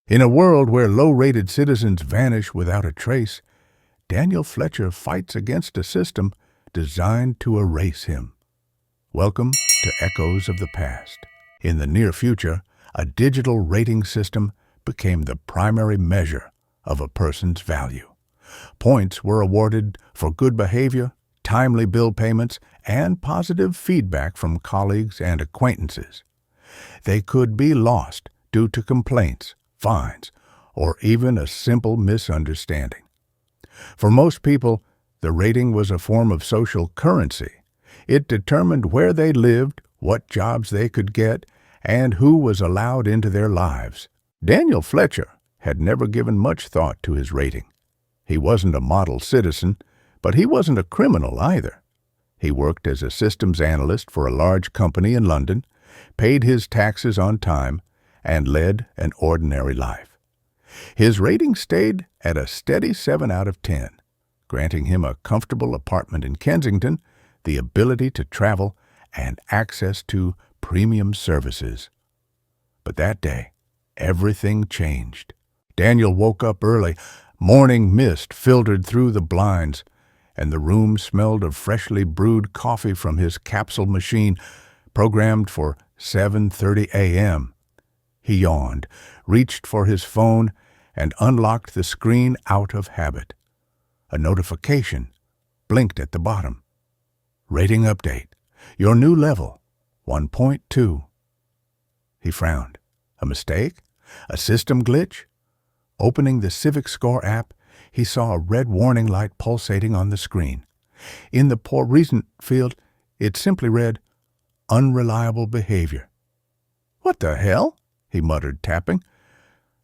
In a world where low-rated citizens vanish without a trace, Daniel Fletcher fights against a system designed to erase him. Welcome to Echoes of the Past. In the near future, a digital rating system became the primary measure of a person's value. Points were awarded for good behavior, timely bill payments, and positive feedback from colleagues and acquaintances. They could be lost due to complaints, fines, or even a simple misunderstanding. For most people, the rating was a form of social currency. It determined where they lived, what jobs they could get, and who was allowed into their lives. Daniel Fletcher had never given much thought to his rating. He wasn't a model citizen, but he wasn't a criminal either. He worked as a systems analyst for a large company in London, paid his taxes on time, and led an ordinary life. His rating stayed at a steady 7 out of 10, granting him a comfortable apartment in Kensington, the ability to travel, and access to premium services. But that day, everything changed. Daniel woke up early. Morning mist filtered through the blinds, and the room smelled of freshly brewed coffee from his capsule machine, programmed for 7:30 a.m. He yawned, reached for his phone, and unlocked the screen out of habit. A notification blinked at the bottom. Rating update. Your new level, 1.2. He frowned. A mistake? A system glitch? Opening the Civic Score app, he saw a red warning light pulsating on the screen. In the poor recent field, it simply read, Unreliable behavior. What the hell? He muttered, tapping.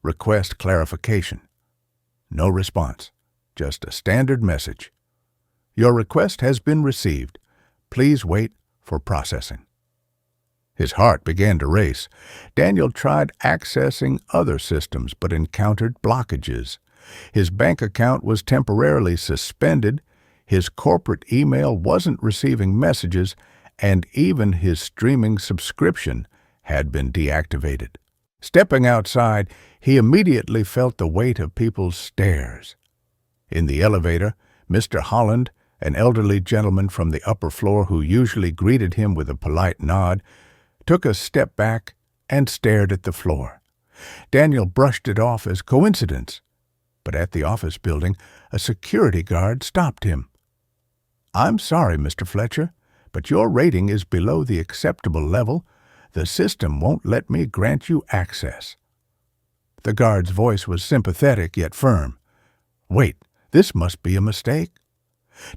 Request clarification. No response. Just a standard message. Your request has been received. Please wait for processing. His heart began to race. Daniel tried accessing other systems but encountered blockages. His bank account was temporarily suspended, his corporate email wasn't receiving messages, and even his streaming subscription had been deactivated. Stepping outside, he immediately felt the weight of people's stares. In the elevator, Mr. Holland, an elderly gentleman from the upper floor who usually greeted him with a polite nod, took a step back and stared at the floor. Daniel brushed it off as coincidence, but at the office building, a security guard stopped him. I'm sorry, Mr. Fletcher, but your rating is below the acceptable level. The system won't let me grant you access. The guard's voice was sympathetic yet firm. Wait, this must be a mistake.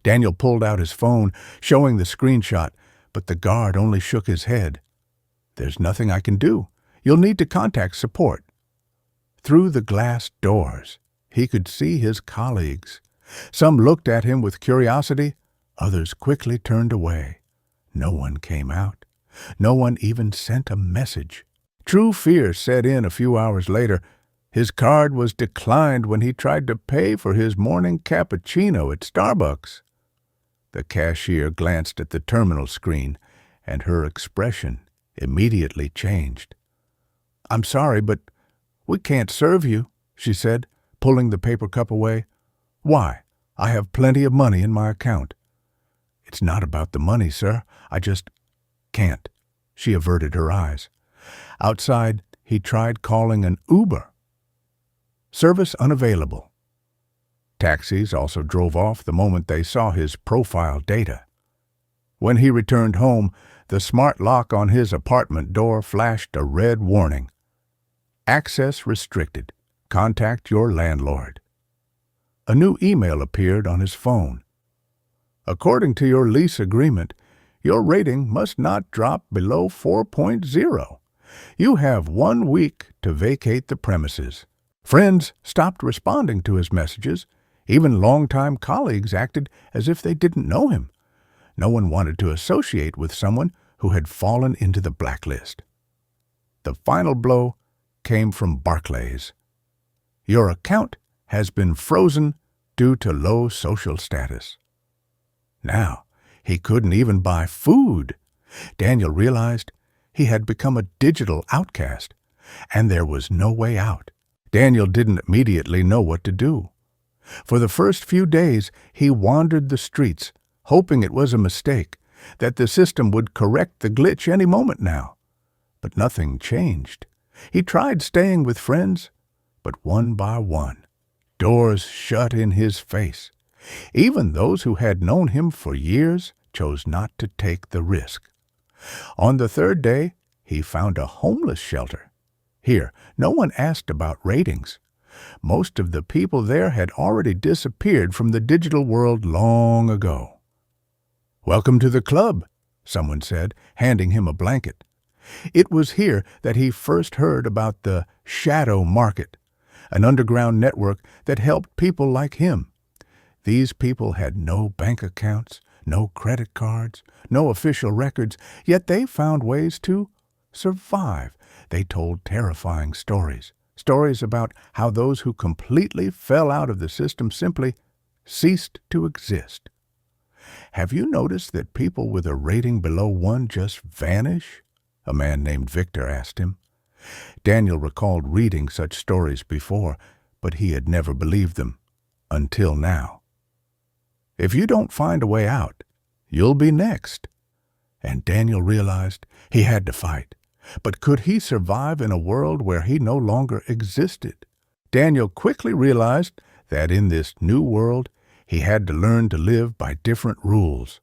Daniel pulled out his phone, showing the screenshot, but the guard only shook his head. There's nothing I can do. You'll need to contact support. Through the glass doors, he could see his colleagues. Some looked at him with curiosity, others quickly turned away. No one came out. No one even sent a message. True fear set in a few hours later. His card was declined when he tried to pay for his morning cappuccino at Starbucks. The cashier glanced at the terminal screen, and her expression immediately changed. I'm sorry, but we can't serve you, she said, pulling the paper cup away. Why? I have plenty of money in my account. It's not about the money, sir. I just can't. She averted her eyes. Outside, he tried calling an Uber. Service unavailable. Taxis also drove off the moment they saw his profile data. When he returned home, the smart lock on his apartment door flashed a red warning. Access restricted. Contact your landlord. A new email appeared on his phone. According to your lease agreement, your rating must not drop below 4.0. You have 1 week to vacate the premises. Friends stopped responding to his messages. Even longtime colleagues acted as if they didn't know him. No one wanted to associate with someone who had fallen into the blacklist. The final blow came from Barclays. Your account has been frozen due to low social status. Now, he couldn't even buy food. Daniel realized he had become a digital outcast, and there was no way out. Daniel didn't immediately know what to do. For the first few days, he wandered the streets, hoping it was a mistake, that the system would correct the glitch any moment now. But nothing changed. He tried staying with friends, but one by one, doors shut in his face. Even those who had known him for years chose not to take the risk. On the third day, he found a homeless shelter. Here, no one asked about ratings. Most of the people there had already disappeared from the digital world long ago. "Welcome to the club," someone said, handing him a blanket. It was here that he first heard about the shadow market, an underground network that helped people like him. These people had no bank accounts, no credit cards, no official records, yet they found ways to survive. They told terrifying stories about how those who completely fell out of the system simply ceased to exist. "Have you noticed that people with a rating below 1 just vanish?" a man named Victor asked him. Daniel recalled reading such stories before, but he had never believed them, until now. "If you don't find a way out, you'll be next." And Daniel realized he had to fight. But could he survive in a world where he no longer existed? Daniel quickly realized that in this new world, he had to learn to live by different rules.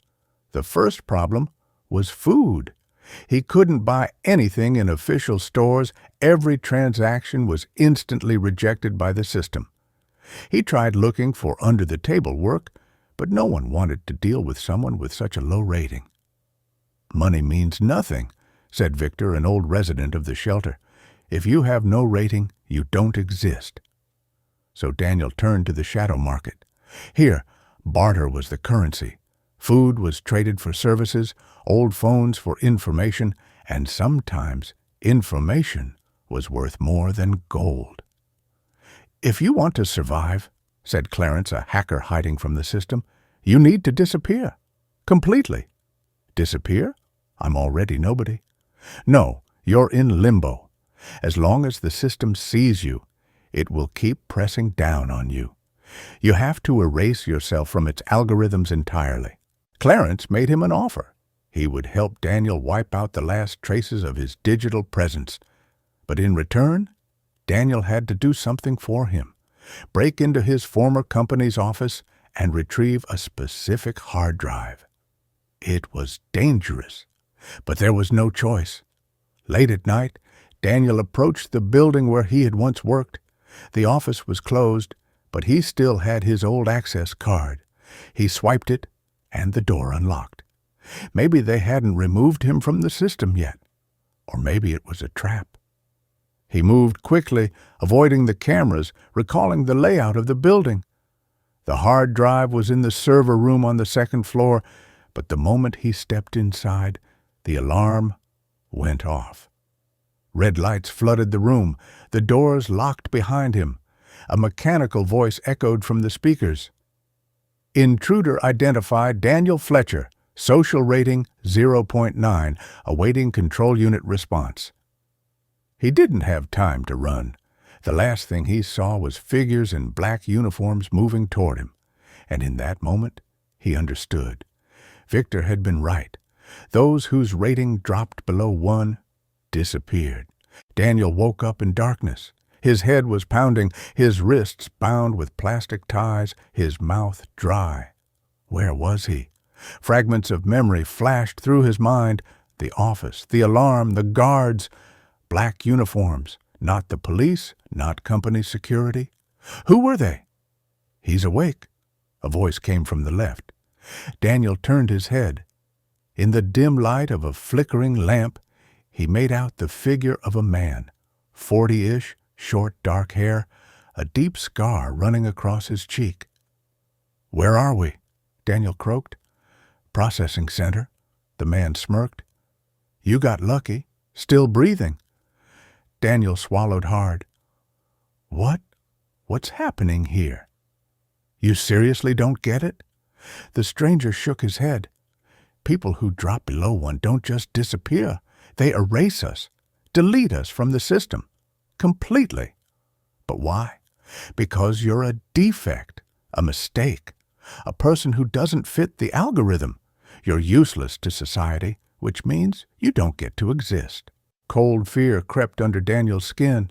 The first problem was food. He couldn't buy anything in official stores. Every transaction was instantly rejected by the system. He tried looking for under-the-table work, but no one wanted to deal with someone with such a low rating. "Money means nothing," said Victor, an old resident of the shelter. "If you have no rating, you don't exist." So Daniel turned to the shadow market. Here, barter was the currency. Food was traded for services, old phones for information, and sometimes information was worth more than gold. "If you want to survive," said Clarence, a hacker hiding from the system, "you need to disappear. Completely." "Disappear? I'm already nobody." "No, you're in limbo. As long as the system sees you, it will keep pressing down on you. You have to erase yourself from its algorithms entirely." Clarence made him an offer. He would help Daniel wipe out the last traces of his digital presence. But in return, Daniel had to do something for him. Break into his former company's office and retrieve a specific hard drive. It was dangerous, but there was no choice. Late at night, Daniel approached the building where he had once worked. The office was closed, but he still had his old access card. He swiped it, and the door unlocked. Maybe they hadn't removed him from the system yet, or maybe it was a trap. He moved quickly, avoiding the cameras, recalling the layout of the building. The hard drive was in the server room on the second floor, but the moment he stepped inside, the alarm went off. Red lights flooded the room. The doors locked behind him. A mechanical voice echoed from the speakers. "Intruder identified Daniel Fletcher, social rating 0.9, awaiting control unit response." He didn't have time to run. The last thing he saw was figures in black uniforms moving toward him. And in that moment, he understood. Victor had been right. Those whose rating dropped below 1 disappeared. Daniel woke up in darkness. His head was pounding, his wrists bound with plastic ties, his mouth dry. Where was he? Fragments of memory flashed through his mind. The office, the alarm, the guards. Black uniforms. Not the police, not company security. Who were they? "He's awake," a voice came from the left. Daniel turned his head. In the dim light of a flickering lamp, he made out the figure of a man, 40-ish, short dark hair, a deep scar running across his cheek. "Where are we?" Daniel croaked. "Processing center," the man smirked. "You got lucky, still breathing." Daniel swallowed hard. What's happening here?" "You seriously don't get it?" The stranger shook his head. "People who drop below 1 don't just disappear. They erase us, delete us from the system. Completely." But why? Because you're a defect, a mistake, a person who doesn't fit the algorithm. You're useless to society, which means you don't get to exist. Cold fear crept under Daniel's skin.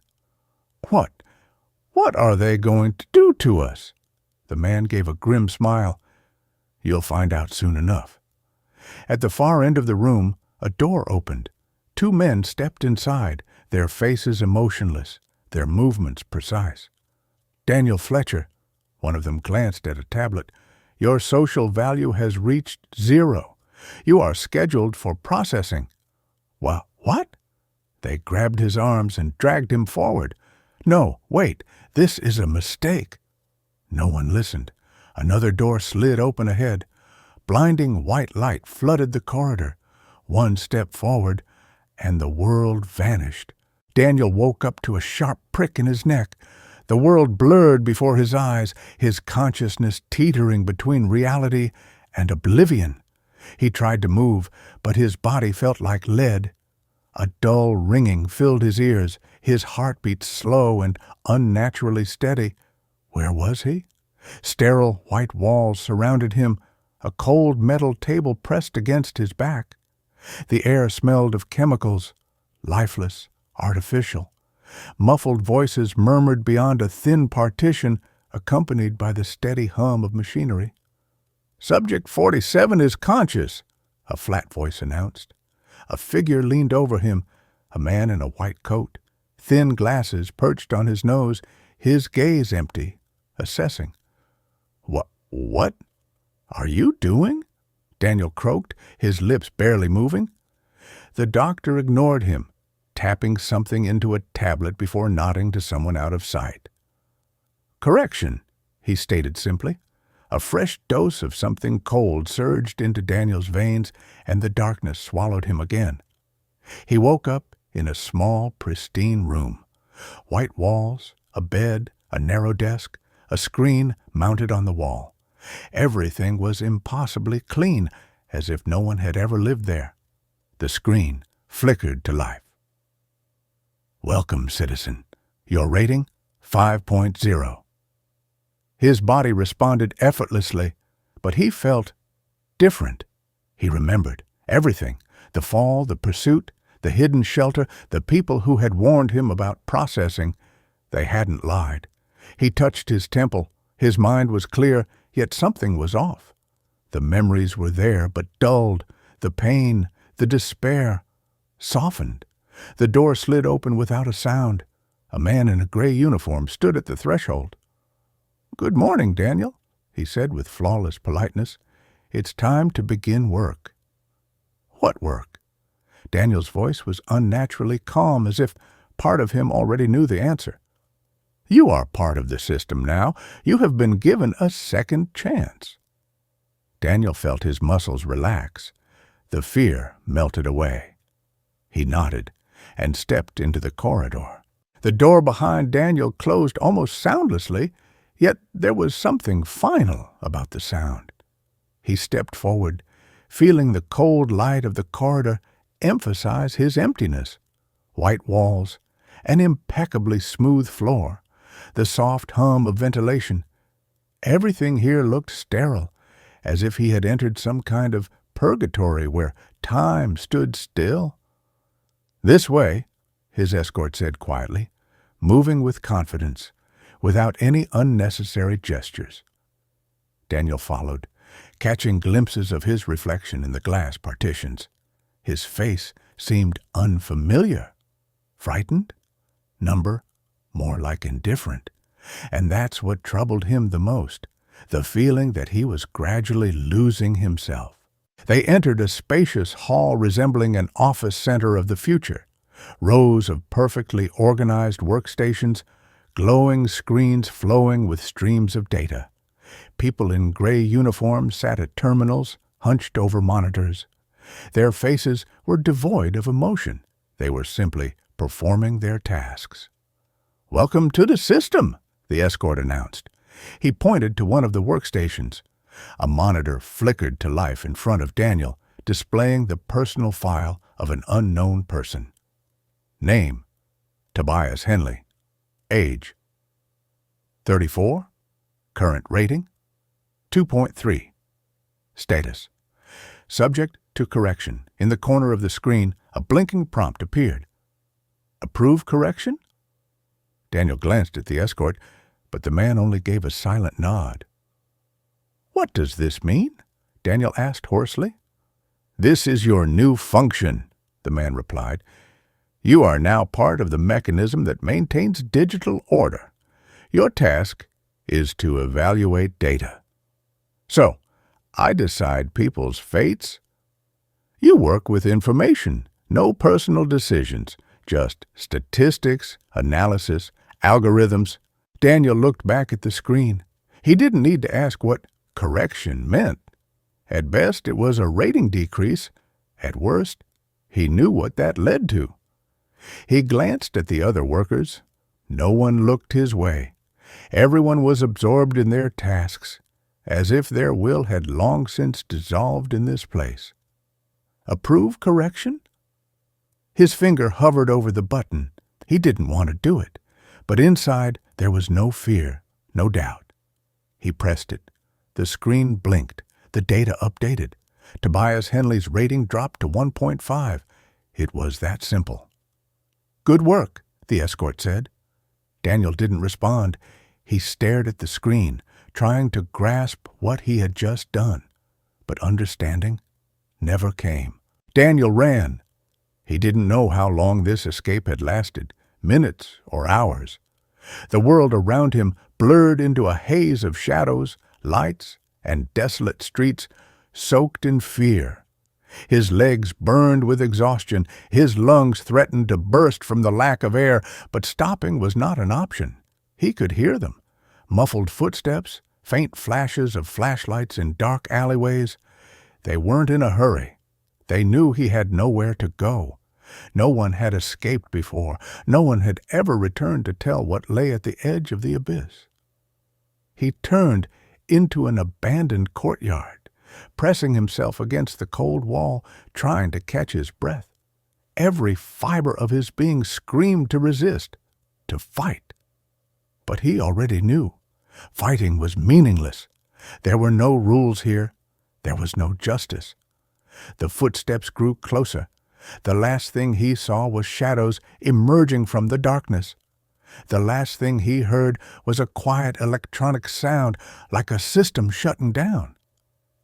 What? What are they going to do to us? The man gave a grim smile. You'll find out soon enough. At the far end of the room, a door opened. Two men stepped inside, their faces emotionless, their movements precise. Daniel Fletcher, one of them glanced at a tablet. Your social value has reached 0. You are scheduled for processing. What? They grabbed his arms and dragged him forward. No, wait, this is a mistake. No one listened. Another door slid open ahead. Blinding white light flooded the corridor. One step forward, and the world vanished. Daniel woke up to a sharp prick in his neck. The world blurred before his eyes, his consciousness teetering between reality and oblivion. He tried to move, but his body felt like lead. A dull ringing filled his ears, his heartbeat slow and unnaturally steady. Where was he? Sterile white walls surrounded him, a cold metal table pressed against his back. The air smelled of chemicals, lifeless, artificial. Muffled voices murmured beyond a thin partition, accompanied by the steady hum of machinery. Subject 47 is conscious, a flat voice announced. A figure leaned over him, a man in a white coat, thin glasses perched on his nose, his gaze empty, assessing. What are you doing? Daniel croaked, his lips barely moving. The doctor ignored him, tapping something into a tablet before nodding to someone out of sight. Correction, he stated simply. A fresh dose of something cold surged into Daniel's veins, and the darkness swallowed him again. He woke up in a small, pristine room. White walls, a bed, a narrow desk, a screen mounted on the wall. Everything was impossibly clean, as if no one had ever lived there. The screen flickered to life. Welcome, citizen. Your rating, 5.0. His body responded effortlessly, but he felt different. He remembered everything, the fall, the pursuit, the hidden shelter, the people who had warned him about processing. They hadn't lied. He touched his temple. His mind was clear, yet something was off. The memories were there, but dulled. The pain, the despair, softened. The door slid open without a sound. A man in a gray uniform stood at the threshold. "Good morning, Daniel," he said with flawless politeness. "It's time to begin work." What work? Daniel's voice was unnaturally calm, as if part of him already knew the answer. You are part of the system now. You have been given a second chance. Daniel felt his muscles relax. The fear melted away. He nodded and stepped into the corridor. The door behind Daniel closed almost soundlessly, yet there was something final about the sound. He stepped forward, feeling the cold light of the corridor emphasize his emptiness. White walls, an impeccably smooth floor, the soft hum of ventilation. Everything here looked sterile, as if he had entered some kind of purgatory where time stood still. "This way," his escort said quietly, moving with confidence, without any unnecessary gestures. Daniel followed, catching glimpses of his reflection in the glass partitions. His face seemed unfamiliar. Frightened? Number? More like indifferent. And that's what troubled him the most, the feeling that he was gradually losing himself. They entered a spacious hall resembling an office center of the future. Rows of perfectly organized workstations, glowing screens flowing with streams of data. People in gray uniforms sat at terminals, hunched over monitors. Their faces were devoid of emotion. They were simply performing their tasks. "Welcome to the system," the escort announced. He pointed to one of the workstations. A monitor flickered to life in front of Daniel, displaying the personal file of an unknown person. Name: Tobias Henley. Age: 34. Current rating, 2.3. Status. Subject to correction. In the corner of the screen, a blinking prompt appeared. Approve correction? Daniel glanced at the escort, but the man only gave a silent nod. What does this mean? Daniel asked hoarsely. This is your new function, the man replied. You are now part of the mechanism that maintains digital order. Your task is to evaluate data. So, I decide people's fates. You work with information, no personal decisions, just statistics, analysis, algorithms. Daniel looked back at the screen. He didn't need to ask what correction meant. At best, it was a rating decrease. At worst, he knew what that led to. He glanced at the other workers. No one looked his way. Everyone was absorbed in their tasks, as if their will had long since dissolved in this place. Approve correction? His finger hovered over the button. He didn't want to do it, but inside there was no fear, no doubt. He pressed it. The screen blinked. The data updated. Tobias Henley's rating dropped to 1.5. It was that simple. Good work, the escort said. Daniel didn't respond. He stared at the screen, trying to grasp what he had just done. But understanding never came. Daniel ran. He didn't know how long this escape had lasted, minutes or hours. The world around him blurred into a haze of shadows, lights, and desolate streets soaked in fear. His legs burned with exhaustion. His lungs threatened to burst from the lack of air, but stopping was not an option. He could hear them. Muffled footsteps, faint flashes of flashlights in dark alleyways. They weren't in a hurry. They knew he had nowhere to go. No one had escaped before. No one had ever returned to tell what lay at the edge of the abyss. He turned into an abandoned courtyard, pressing himself against the cold wall, trying to catch his breath. Every fiber of his being screamed to resist, to fight. But he already knew. Fighting was meaningless. There were no rules here. There was no justice. The footsteps grew closer. The last thing he saw was shadows emerging from the darkness. The last thing he heard was a quiet electronic sound, like a system shutting down.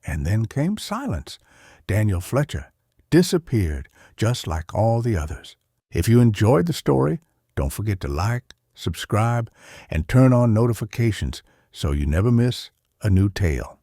And then came silence. Daniel Fletcher disappeared, just like all the others. If you enjoyed the story, don't forget to like, subscribe, and turn on notifications so you never miss a new tale.